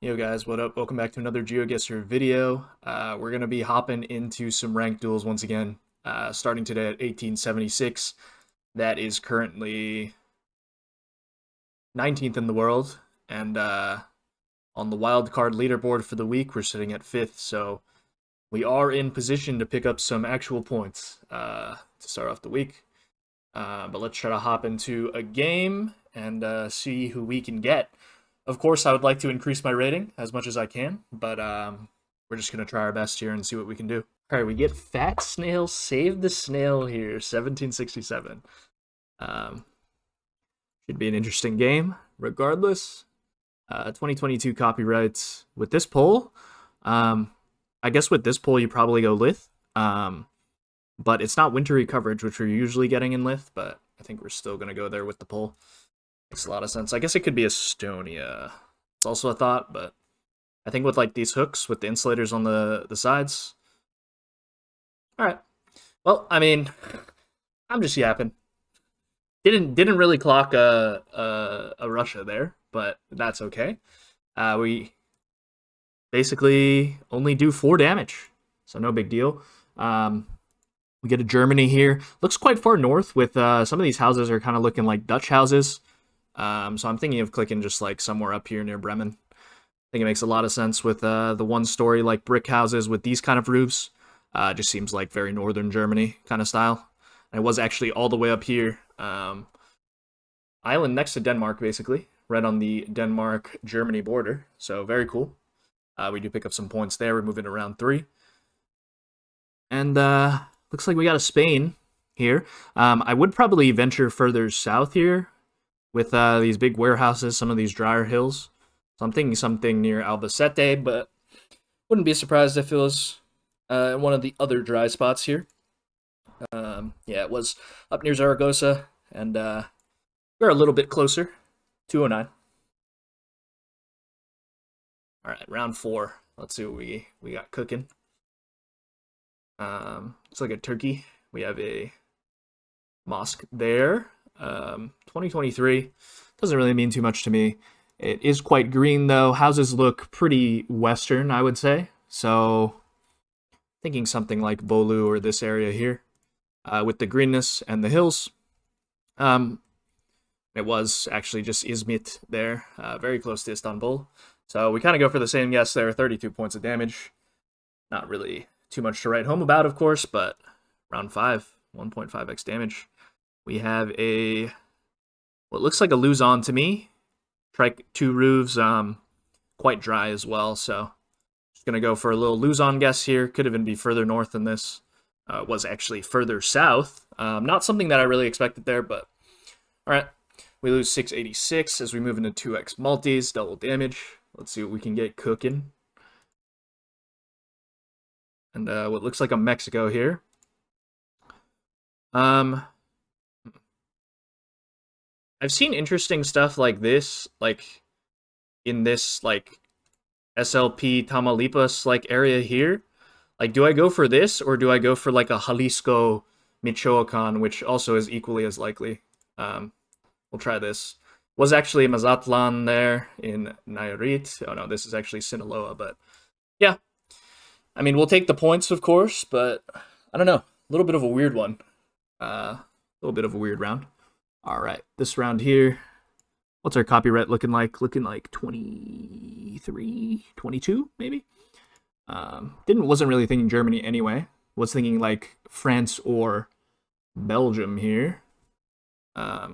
Yo guys, what up? Welcome back to another Geoguessr video. We're going to be hopping into some ranked duels once again, starting today at 1876. That is currently 19th in the world, and on the wild card leaderboard for the week, we're sitting at 5th, so we are in position to pick up some actual points to start off the week. But let's try to hop into a game and see who we can get. Of course, I would like to increase my rating as much as I can, but we're just going to try our best here and see what we can do. All right, we get Fat Snail Save the Snail here, 1767. Should be an interesting game, regardless. 2022 copyrights. With this poll, I guess with this poll you probably go Lith, but it's not wintry coverage, which we're usually getting in Lith, but I think we're still going to go there with the poll. Makes a lot of sense. I guess it could be Estonia. It's also a thought, but I think with like these hooks with the insulators on the sides. All right. Well, I mean, I'm just yapping. Didn't really clock a Russia there, but that's okay. We basically only do 4 damage, so no big deal. We get a Germany here. Looks quite far north with some of these houses are kind of looking like Dutch houses. So I'm thinking of clicking just like somewhere up here near Bremen. I think it makes a lot of sense with the one-story like brick houses with these kind of roofs. Just seems like very northern Germany kind of style. And it was actually all the way up here. Island next to Denmark, basically. Right on the Denmark-Germany border. So very cool. We do pick up some points there. We're moving to round 3. And looks like we got a Spain here. I would probably venture further south here with these big warehouses, some of these drier hills. So I'm thinking something near Albacete, but wouldn't be surprised if it was one of the other dry spots here. Yeah, it was up near Zaragoza, and we're a little bit closer, 209. All right, round 4. Let's see what we got cooking. It's like a turkey. We have a mosque there. 2023 doesn't really mean too much to me. It is quite green though. Houses look pretty western, I would say. So thinking something like Bolu or this area here with the greenness and the hills. It was actually just Izmit there, very close to Istanbul. So we kind of go for the same guess there, 32 points of damage. Not really too much to write home about, of course, but round 5, 1.5x damage. We have what looks like a Luzon to me. Trike 2 roofs, quite dry as well, so just going to go for a little Luzon guess here. Could even be further north than this. It was actually further south. Not something that I really expected there, but all right. We lose 686 as we move into 2x multis, double damage. Let's see what we can get cooking. And what looks like a Mexico here. I've seen interesting stuff like this, like in this like SLP Tamaulipas like area here. Like, do I go for this or do I go for like a Jalisco Michoacan, which also is equally as likely? We'll try this. Was actually Mazatlan there in Nayarit. Oh no, this is actually Sinaloa, but yeah. I mean, we'll take the points, of course, but I don't know. A little bit of a weird one. A little bit of a weird round. All right, this round here. What's our copyright looking like? Looking like 23, 22, maybe? Wasn't really thinking Germany anyway. Was thinking like France or Belgium here. Yeah,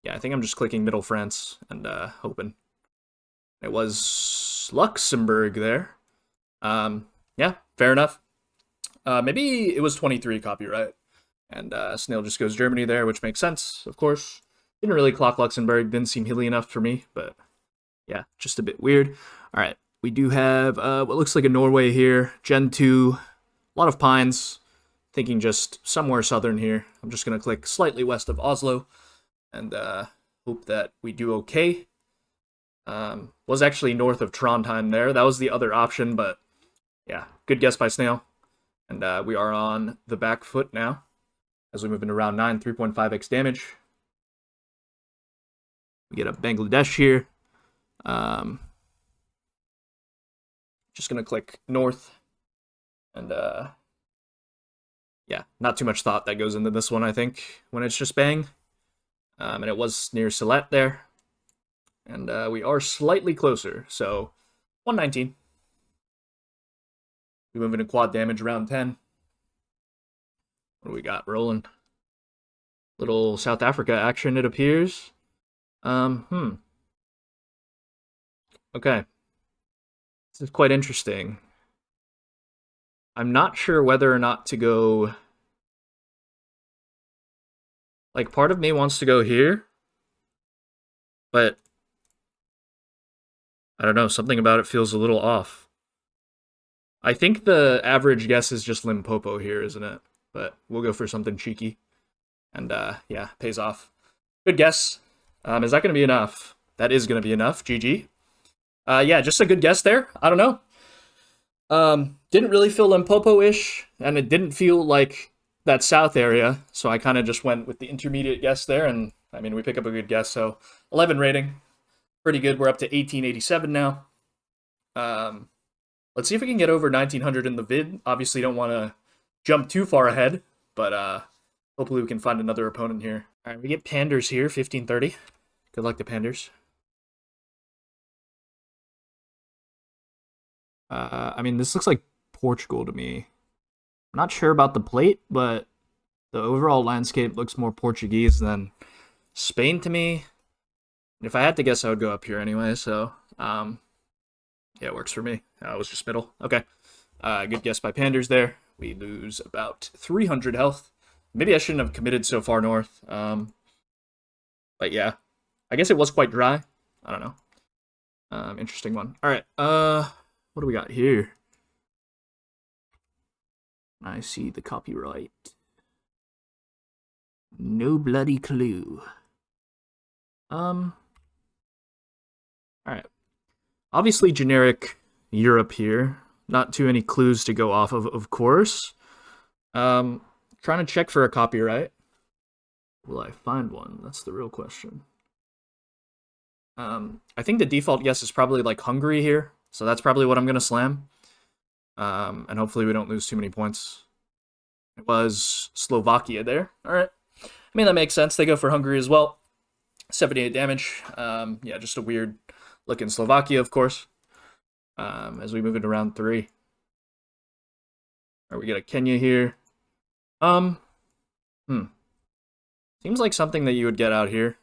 I think I'm just clicking middle France and hoping. It was Luxembourg there. Yeah, fair enough. Maybe it was 23 copyright. And Snail just goes Germany there, which makes sense, of course. Didn't really clock Luxembourg. Didn't seem hilly enough for me, but yeah, just a bit weird. All right, we do have what looks like a Norway here. Gen 2, a lot of pines. Thinking just somewhere southern here. I'm just going to click slightly west of Oslo and hope that we do okay. Was actually north of Trondheim there. That was the other option, but yeah, good guess by Snail. And we are on the back foot now as we move into round 9, 3.5x damage. We get a Bangladesh here. Just gonna click north, and yeah, not too much thought that goes into this one, I think, when it's just bang. And it was near Sylhet there. And we are slightly closer, so 119. We move into quad damage round 10. What do we got rolling? Little South Africa action, it appears. Okay. This is quite interesting. I'm not sure whether or not to go... Like, part of me wants to go here, but I don't know, something about it feels a little off. I think the average guess is just Limpopo here, isn't it? But we'll go for something cheeky. And yeah, pays off. Good guess. Is that going to be enough? That is going to be enough. GG. Yeah, just a good guess there. I don't know. Didn't really feel Limpopo-ish, and it didn't feel like that south area, so I kind of just went with the intermediate guess there, and I mean, we pick up a good guess, so 11 rating. Pretty good. We're up to 1887 now. Let's see if we can get over 1900 in the vid. Obviously, don't want to jump too far ahead, but hopefully we can find another opponent here. All right, we get Panders here, 1530. Good luck to Panders. I mean, this looks like Portugal to me. I'm not sure about the plate, but the overall landscape looks more Portuguese than Spain to me. If I had to guess, I would go up here anyway, so yeah, it works for me. It was just middle. Okay. Good guess by Panders there. We lose about 300 health. Maybe I shouldn't have committed so far north. But yeah, I guess it was quite dry. I don't know. Interesting one. All right. What do we got here? I see the copyright. No bloody clue. All right. Obviously generic Europe here. Not too many clues to go off of course. Trying to check for a copyright. Will I find one? That's the real question. I think the default guess is probably like Hungary here. So that's probably what I'm going to slam. And hopefully we don't lose too many points. It was Slovakia there. All right. I mean, that makes sense. They go for Hungary as well. 78 damage. Yeah, just a weird looking Slovakia, of course. As we move into round 3. All right, we got a Kenya here. Seems like something that you would get out here.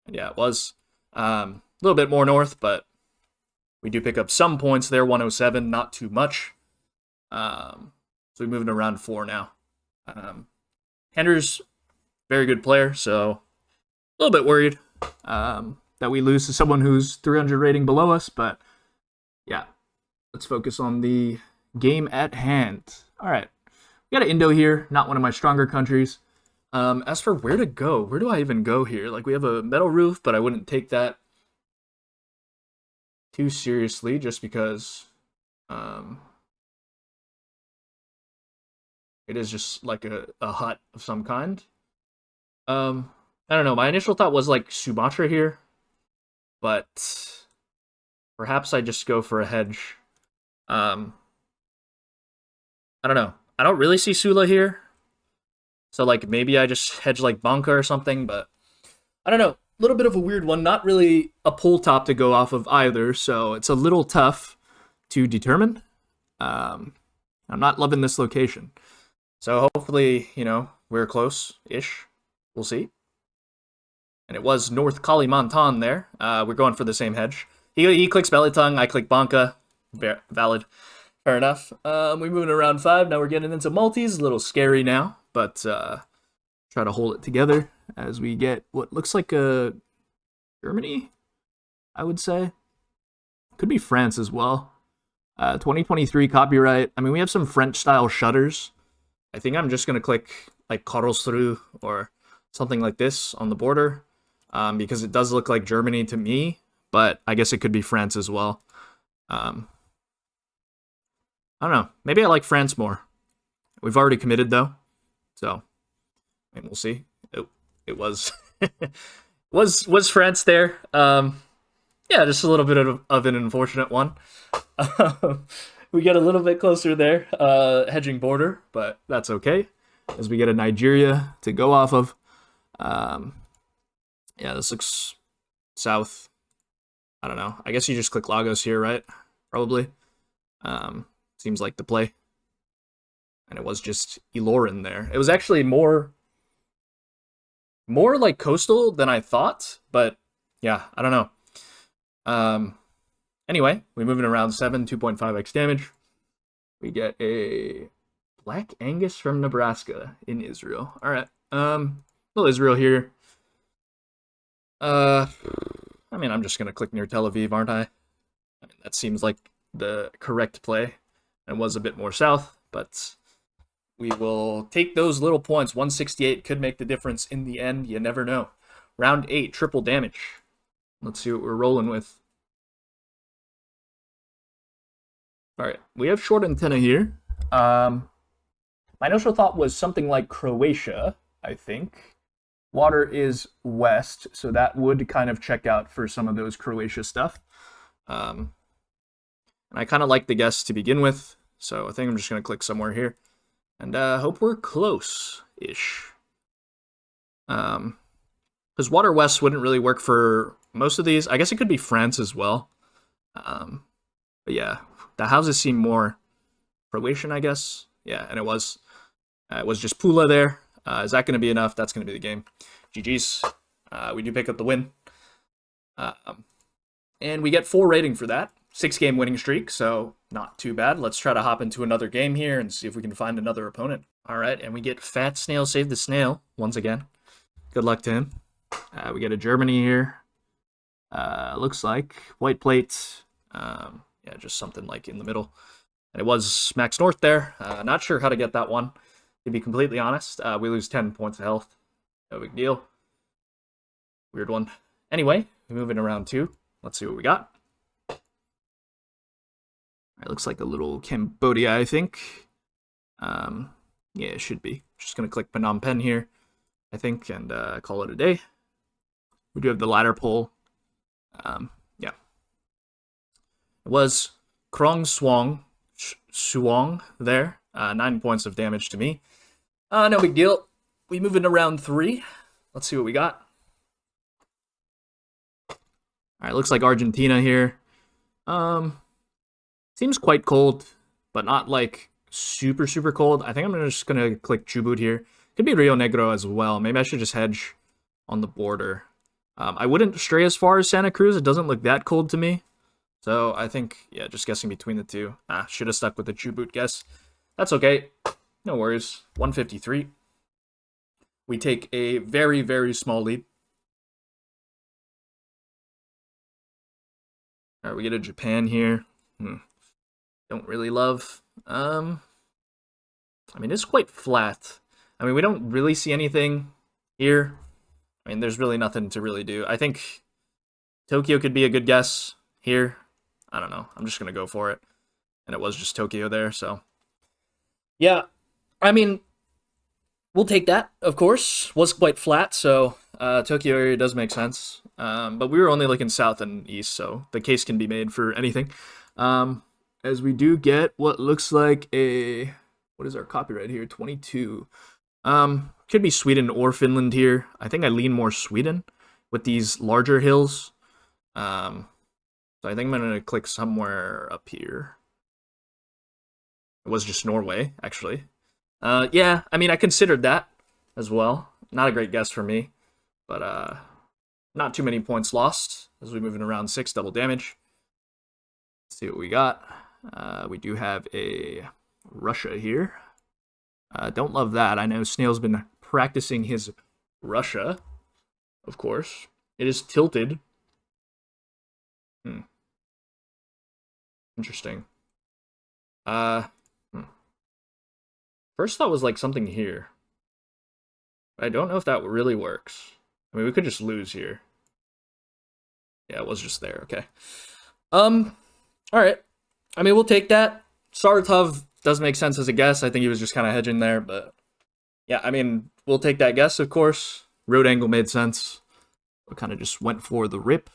And yeah, it was. A little bit more north, but we do pick up some points there. 107, not too much. So we move into round 4 now. Hender's very good player, so a little bit worried that we lose to someone who's 300 rating below us, but yeah, let's focus on the game at hand. All right, we got an Indo here, not one of my stronger countries. As for where to go, where do I even go here? Like, we have a metal roof, but I wouldn't take that too seriously just because it is just like a hut of some kind. I don't know. My initial thought was like Sumatra here, but perhaps I just go for a hedge. I don't know. I don't really see Sula here. So, like, maybe I just hedge, like, Banca or something, but I don't know. A little bit of a weird one. Not really a pull top to go off of either, so it's a little tough to determine. I'm not loving this location. So, hopefully, you know, we're close-ish. We'll see. And it was North Kalimantan there. We're going for the same hedge. He clicks Belly Tongue, I click Banca. Valid. Fair enough. We moving around 5. Now we're getting into multis. A little scary now. But try to hold it together as we get what looks like a Germany, I would say. Could be France as well. 2023 copyright. I mean, we have some French-style shutters. I think I'm just going to click like Karlsruhe or something like this on the border because it does look like Germany to me, but I guess it could be France as well. I don't know. Maybe I like France more. We've already committed, though. So, I mean, we'll see. It was was France there. Yeah, just a little bit of an unfortunate one. We get a little bit closer there, hedging border, but that's okay, as we get a Nigeria to go off of. Um, yeah, this looks south. I don't know. I guess you just click Lagos here, right? Probably. Seems like the play. And it was just Ilorin there. It was actually more like coastal than I thought, but yeah, I don't know. Um, anyway, we move in around 7, 2.5x damage. We get a Black Angus from Nebraska in Israel. All right. Little Israel here. Uh, I mean, I'm just gonna click near Tel Aviv, aren't I? I mean, that seems like the correct play. It was a bit more south, but we will take those little points. 168 could make the difference in the end. You never know. Round 8, triple damage. Let's see what we're rolling with. All right, we have short antenna here. My initial thought was something like Croatia, I think. Water is west, so that would kind of check out for some of those Croatia stuff. And I kind of like the guess to begin with, so I think I'm just going to click somewhere here. And hope we're close-ish. Because Water West wouldn't really work for most of these. I guess it could be France as well. But yeah, the houses seem more Croatian, I guess. Yeah, and it was just Pula there. Is that going to be enough? That's going to be the game. GG's. We do pick up the win. And we get 4 rating for that. 6-game winning streak, so not too bad. Let's try to hop into another game here and see if we can find another opponent. All right, and we get Fat Snail Save the Snail once again. Good luck to him. We get a Germany here. Looks like white plate. Yeah, just something like in the middle. And it was Max North there. Not sure how to get that one, to be completely honest. We lose 10 points of health. No big deal. Weird one. Anyway, we move in around 2. Let's see what we got. It looks like a little Cambodia, I think. Yeah, it should be. Just going to click Phnom Penh here, I think, and call it a day. We do have the ladder pole. Yeah. It was Krong Suong there. 9 points of damage to me. No big deal. We move into round 3. Let's see what we got. All right, looks like Argentina here. Seems quite cold, but not like super, super cold. I think I'm just going to click Chubut here. Could be Rio Negro as well. Maybe I should just hedge on the border. I wouldn't stray as far as Santa Cruz. It doesn't look that cold to me. So I think, yeah, just guessing between the two. Should have stuck with the Chubut guess. That's okay. No worries. 153. We take a very, very small lead. All right, we get a Japan here. Don't really love. I mean, it's quite flat. I mean, we don't really see anything here. I mean, there's really nothing to really do. I think Tokyo could be a good guess here. I don't know. I'm just going to go for it. And it was just Tokyo there, so. Yeah, I mean, we'll take that, of course. Was quite flat, so Tokyo area does make sense. But we were only looking south and east, so the case can be made for anything. As we do get what looks like a, what is our copyright here? 22. Could be Sweden or Finland here. I think I lean more Sweden with these larger hills. So I think I'm going to click somewhere up here. It was just Norway, actually. Yeah, I mean, I considered that as well. Not a great guess for me, but not too many points lost as we move in around 6, double damage. Let's see what we got. We do have a Russia here. Don't love that. I know Snail's been practicing his Russia, of course. It is tilted. Interesting. First thought was like something here. I don't know if that really works. I mean, we could just lose here. Yeah, it was just there. Okay. All right. I mean, we'll take that. Saratov does make sense as a guess. I think he was just kind of hedging there, but yeah, I mean, we'll take that guess, of course. Road angle made sense. We kind of just went for the rip.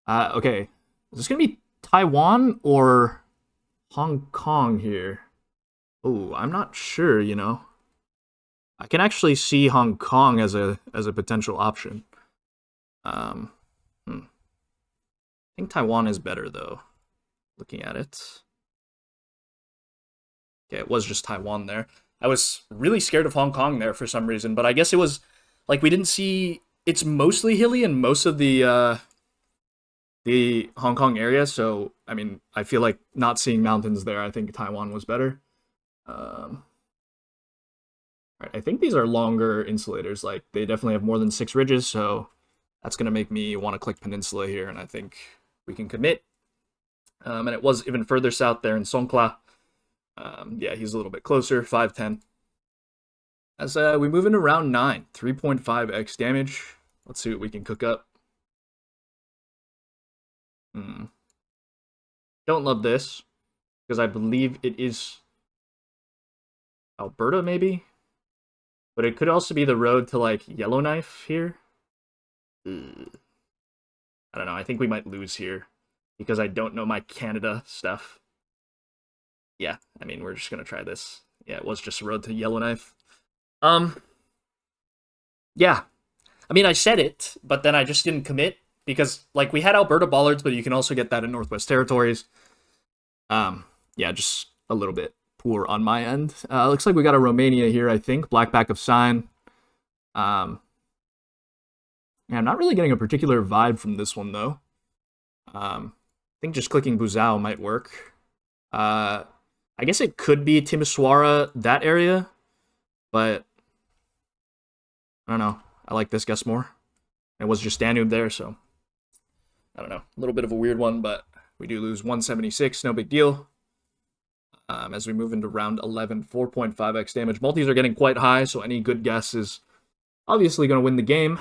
Okay. Is this gonna be Taiwan or Hong Kong here? Oh, I'm not sure, you know. I can actually see Hong Kong as a potential option. Um, I think Taiwan is better though, looking at it. Okay, it was just Taiwan there. I was really scared of Hong Kong there for some reason, but I guess it was like we didn't see. It's mostly hilly in most of the Hong Kong area, so I mean, I feel like not seeing mountains there. I think Taiwan was better. Um, right, I think these are longer insulators. Like they definitely have more than 6 ridges, so that's gonna make me want to click Peninsula here, and I think we can commit. And it was even further south there in Songkla. Yeah, he's a little bit closer, 510. As we move into round 9, 3.5x damage. Let's see what we can cook up. Don't love this, because I believe it is Alberta, maybe? But it could also be the road to, like, Yellowknife here. I don't know, I think we might lose here, because I don't know my Canada stuff. Yeah, I mean, we're just gonna try this. Yeah, it was just a road to Yellowknife. Yeah. I mean, I said it, but then I just didn't commit because, like, we had Alberta bollards, but you can also get that in Northwest Territories. Yeah, just a little bit poor on my end. Looks like we got a Romania here, I think. Blackback of Sign. Yeah, I'm not really getting a particular vibe from this one, though. I think just clicking Buzao might work. I guess it could be Timisoara, that area, but I don't know. I like this guess more. It was just Danube there, so I don't know. A little bit of a weird one, but we do lose 176. No big deal. As we move into round 11, 4.5x damage. Multis are getting quite high, so any good guess is obviously going to win the game.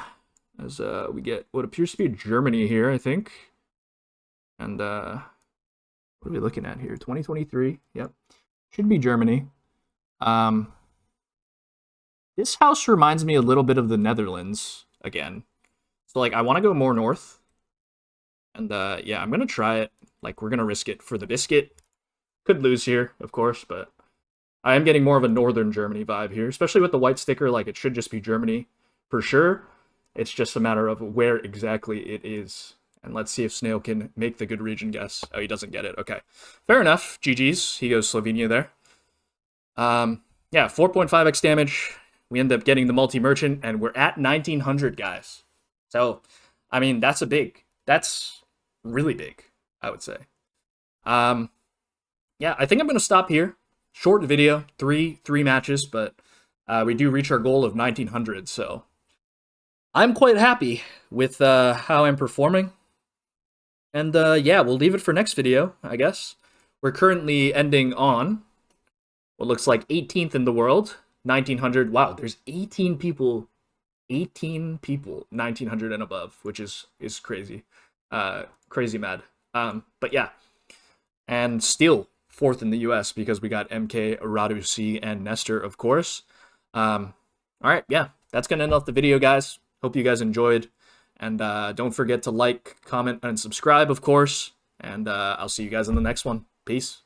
As we get what appears to be Germany here, I think. And what are we looking at here? 2023. Yep. Should be Germany. This house reminds me a little bit of the Netherlands again. So, like, I want to go more north. And, yeah, I'm going to try it. Like, we're going to risk it for the biscuit. Could lose here, of course, but I am getting more of a northern Germany vibe here, especially with the white sticker. Like, it should just be Germany for sure. It's just a matter of where exactly it is. And let's see if Snail can make the good region guess. Oh, he doesn't get it. Okay. Fair enough. GG's. He goes Slovenia there. Yeah, 4.5x damage. We end up getting the multi-merchant, and we're at 1900, guys. So, I mean, that's really big, I would say. Yeah, I think I'm going to stop here. Short video, three matches, but we do reach our goal of 1900, so I'm quite happy with how I'm performing. And yeah, we'll leave it for next video, I guess. We're currently ending on what looks like 18th in the world, 1900. Wow, there's 18 people, 1900 and above, which is crazy, crazy mad. But yeah, and still 4th in the U.S. because we got MK, Radusi, and Nestor, of course. All right, yeah, that's gonna end off the video, guys. Hope you guys enjoyed, and don't forget to like, comment, and subscribe, of course. And I'll see you guys in the next one. Peace.